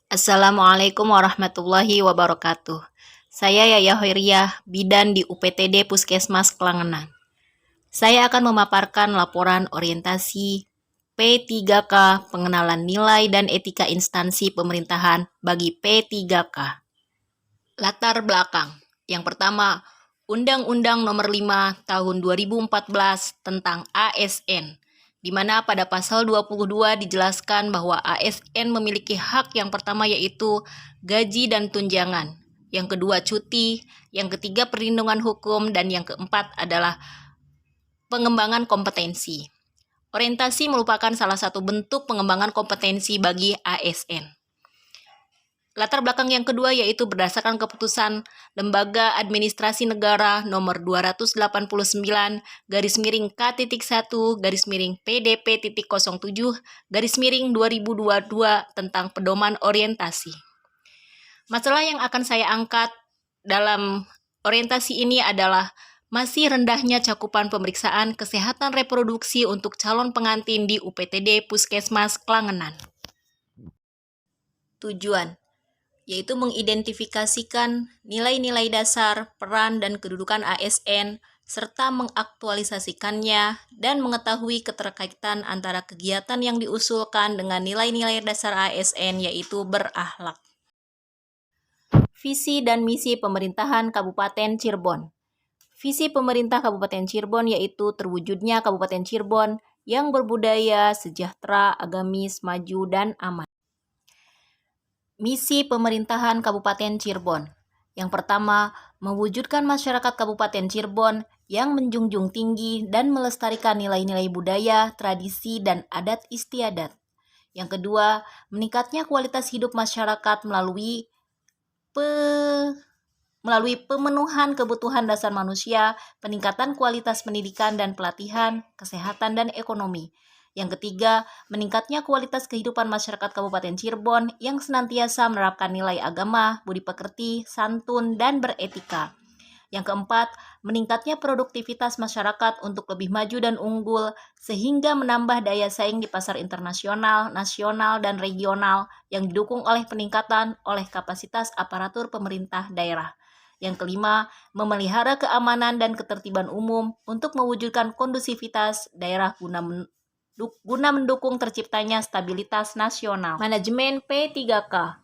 Assalamualaikum warahmatullahi wabarakatuh. Saya Yaya Hoiriah, bidan di UPTD Puskesmas Klangenan. Saya akan memaparkan laporan orientasi P3K pengenalan nilai dan etika instansi pemerintahan bagi P3K. Latar belakang. Yang pertama, Undang-Undang Nomor 5 Tahun 2014 tentang ASN, di mana pada pasal 22 dijelaskan bahwa ASN memiliki hak yang pertama yaitu gaji dan tunjangan, yang kedua cuti, yang ketiga perlindungan hukum, dan yang keempat adalah pengembangan kompetensi. Orientasi merupakan salah satu bentuk pengembangan kompetensi bagi ASN. Latar belakang yang kedua yaitu berdasarkan keputusan Lembaga Administrasi Negara nomor 289 /K.1 PDP.07 2022 tentang pedoman orientasi. Masalah yang akan saya angkat dalam orientasi ini adalah masih rendahnya cakupan pemeriksaan kesehatan reproduksi untuk calon pengantin di UPTD Puskesmas Klangenan. Tujuan yaitu mengidentifikasikan nilai-nilai dasar, peran, dan kedudukan ASN, serta mengaktualisasikannya dan mengetahui keterkaitan antara kegiatan yang diusulkan dengan nilai-nilai dasar ASN, yaitu berakhlak. Visi dan misi pemerintahan Kabupaten Cirebon. Visi pemerintah Kabupaten Cirebon yaitu terwujudnya Kabupaten Cirebon yang berbudaya, sejahtera, agamis, maju, dan aman. Misi pemerintahan Kabupaten Cirebon. Yang pertama, mewujudkan masyarakat Kabupaten Cirebon yang menjunjung tinggi dan melestarikan nilai-nilai budaya, tradisi, dan adat istiadat. Yang kedua, meningkatnya kualitas hidup masyarakat melalui pemenuhan kebutuhan dasar manusia, peningkatan kualitas pendidikan dan pelatihan, kesehatan, dan ekonomi. Yang ketiga, meningkatnya kualitas kehidupan masyarakat Kabupaten Cirebon yang senantiasa menerapkan nilai agama, budi pekerti, santun, dan beretika. Yang keempat, meningkatnya produktivitas masyarakat untuk lebih maju dan unggul sehingga menambah daya saing di pasar internasional, nasional, dan regional yang didukung oleh peningkatan oleh kapasitas aparatur pemerintah daerah. Yang kelima, memelihara keamanan dan ketertiban umum untuk mewujudkan kondusivitas daerah guna mendukung terciptanya stabilitas nasional. Manajemen P3K.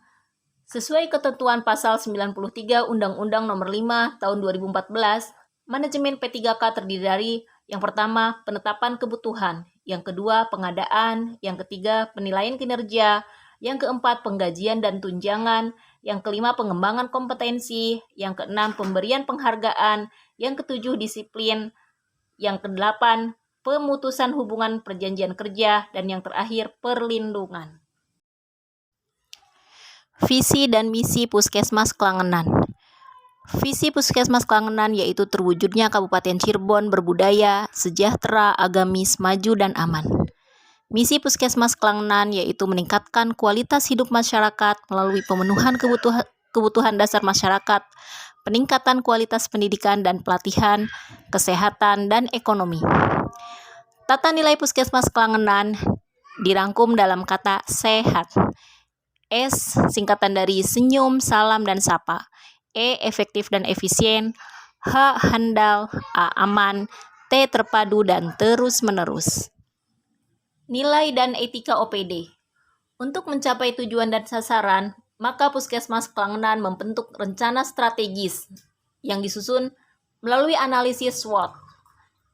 Sesuai ketentuan pasal 93 Undang-Undang Nomor 5 Tahun 2014, manajemen P3K terdiri dari yang pertama, penetapan kebutuhan, yang kedua, pengadaan, yang ketiga, penilaian kinerja, yang keempat, penggajian dan tunjangan, yang kelima, pengembangan kompetensi, yang keenam, pemberian penghargaan, yang ketujuh, disiplin, yang kedelapan, pemutusan hubungan perjanjian kerja, dan yang terakhir, perlindungan. Visi dan misi Puskesmas Klangenan. Visi Puskesmas Klangenan yaitu terwujudnya Kabupaten Cirebon berbudaya, sejahtera, agamis, maju, dan aman. Misi Puskesmas Klangenan yaitu meningkatkan kualitas hidup masyarakat melalui pemenuhan kebutuhan dasar masyarakat, peningkatan kualitas pendidikan dan pelatihan, kesehatan, dan ekonomi. Tata nilai Puskesmas Klangenan dirangkum dalam kata sehat. S singkatan dari senyum, salam, dan sapa. E efektif dan efisien. H handal. A aman. T terpadu dan terus menerus. Nilai dan etika OPD. Untuk mencapai tujuan dan sasaran, maka Puskesmas Klangenan membentuk rencana strategis yang disusun melalui analisis SWOT.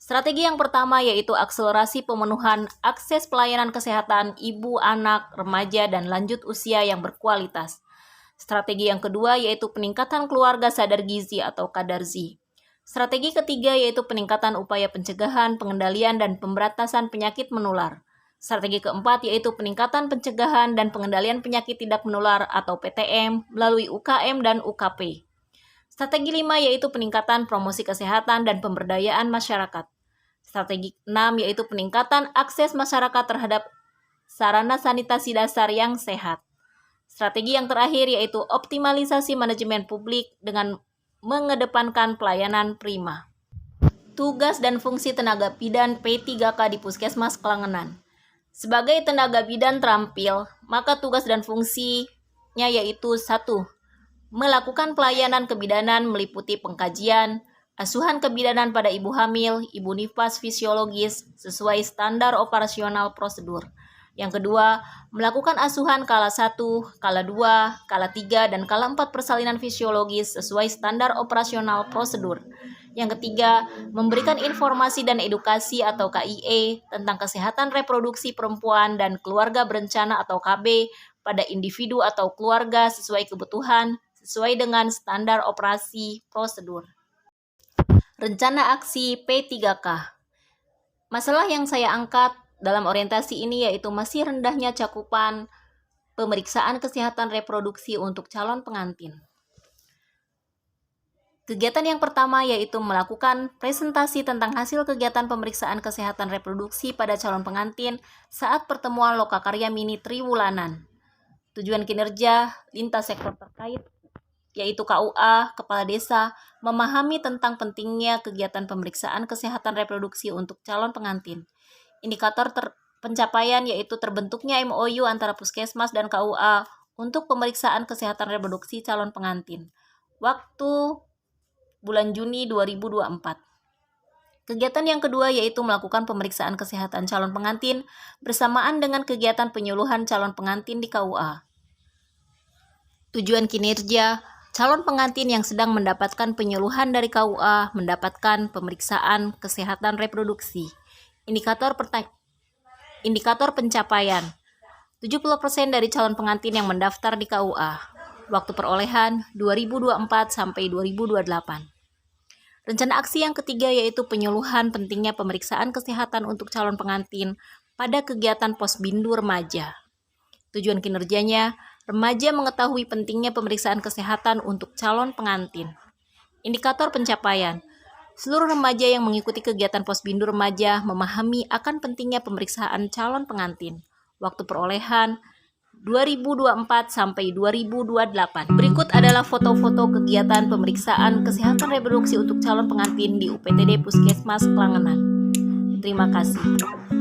Strategi yang pertama yaitu akselerasi pemenuhan akses pelayanan kesehatan ibu, anak, remaja, dan lanjut usia yang berkualitas. Strategi yang kedua yaitu peningkatan keluarga sadar gizi atau kadarzi. Strategi ketiga yaitu peningkatan upaya pencegahan, pengendalian, dan pemberantasan penyakit menular. Strategi keempat yaitu peningkatan pencegahan dan pengendalian penyakit tidak menular atau PTM melalui UKM dan UKP. Strategi 5 yaitu peningkatan promosi kesehatan dan pemberdayaan masyarakat. Strategi 6 yaitu peningkatan akses masyarakat terhadap sarana sanitasi dasar yang sehat. Strategi yang terakhir yaitu optimalisasi manajemen publik dengan mengedepankan pelayanan prima. Tugas dan fungsi tenaga bidan P3K di Puskesmas Klangenan. Sebagai tenaga bidan terampil, maka tugas dan fungsi yaitu 1. Melakukan pelayanan kebidanan meliputi pengkajian, asuhan kebidanan pada ibu hamil, ibu nifas fisiologis sesuai standar operasional prosedur. Yang kedua, melakukan asuhan kala 1, kala 2, kala 3, dan kala 4 persalinan fisiologis sesuai standar operasional prosedur. Yang ketiga, memberikan informasi dan edukasi atau KIE tentang kesehatan reproduksi perempuan dan keluarga berencana atau KB pada individu atau keluarga sesuai kebutuhan, sesuai dengan standar operasi prosedur. Rencana aksi P3K. Masalah yang saya angkat dalam orientasi ini yaitu masih rendahnya cakupan pemeriksaan kesehatan reproduksi untuk calon pengantin. Kegiatan yang pertama yaitu melakukan presentasi tentang hasil kegiatan pemeriksaan kesehatan reproduksi pada calon pengantin saat pertemuan Lokakarya Mini Triwulanan. Tujuan kinerja lintas sektor terkait yaitu KUA, Kepala Desa, memahami tentang pentingnya kegiatan pemeriksaan kesehatan reproduksi untuk calon pengantin. Indikator pencapaian yaitu terbentuknya MOU antara Puskesmas dan KUA untuk pemeriksaan kesehatan reproduksi calon pengantin. Waktu bulan Juni 2024. Kegiatan yang kedua yaitu melakukan pemeriksaan kesehatan calon pengantin bersamaan dengan kegiatan penyuluhan calon pengantin di KUA. Tujuan kinerja, calon pengantin yang sedang mendapatkan penyuluhan dari KUA mendapatkan pemeriksaan kesehatan reproduksi. Indikator pencapaian, 70% dari calon pengantin yang mendaftar di KUA. Waktu perolehan 2024 sampai 2028. Rencana aksi yang ketiga yaitu penyuluhan pentingnya pemeriksaan kesehatan untuk calon pengantin pada kegiatan Posbindu Remaja. Tujuan kinerjanya, remaja mengetahui pentingnya pemeriksaan kesehatan untuk calon pengantin. Indikator pencapaian, seluruh remaja yang mengikuti kegiatan Posbindu Remaja memahami akan pentingnya pemeriksaan calon pengantin. Waktu perolehan 2024 sampai 2028. Berikut adalah foto-foto kegiatan pemeriksaan kesehatan reproduksi untuk calon pengantin di UPTD Puskesmas Klangenan. Terima kasih.